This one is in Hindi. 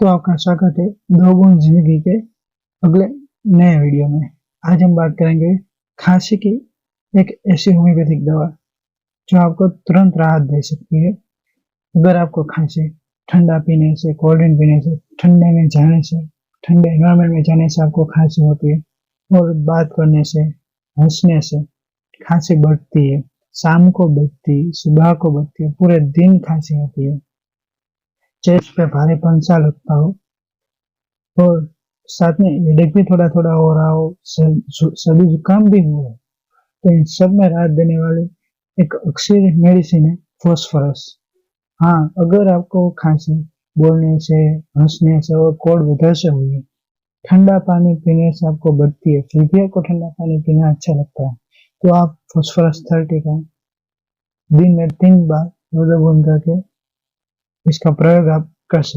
तो आपका स्वागत है दो गुण जिंदगी के अगले नए वीडियो में। आज हम बात करेंगे खांसी की एक ऐसी होम्योपैथिक दवा जो आपको तुरंत राहत दे सकती है। अगर आपको खांसी ठंडा पीने से, कोल्ड ड्रिंक पीने से, ठंडे में जाने से, ठंडे एनवायरमेंट में जाने से आपको खांसी होती है और बात करने से, हंसने से खांसी बढ़ती है, शाम को बढ़ती, सुबह को बढ़ती है, पूरे दिन खांसी होती है, चेस्ट पे भारीपन सा लगता हो और साथ में हेडेक भी थोड़ा थोड़ा हो रहा हो, सर्दी जुकाम भी हुआ हो, तो इन सब में राहत देने वाली एक अक्सर मेडिसिन है फॉस्फोरस। हाँ, अगर आपको खांसी बोलने से, हंसने से और कोल्ड वेदर से हुई है, ठंडा पानी पीने से आपको बढ़ती है, फिर भी आपको ठंडा पानी पीना अच्छा लगता है, तो आप फॉस्फोरस 30 का दिन में 3 बार रोजा बंद करके इसका प्रयोग आप कर सकते हैं।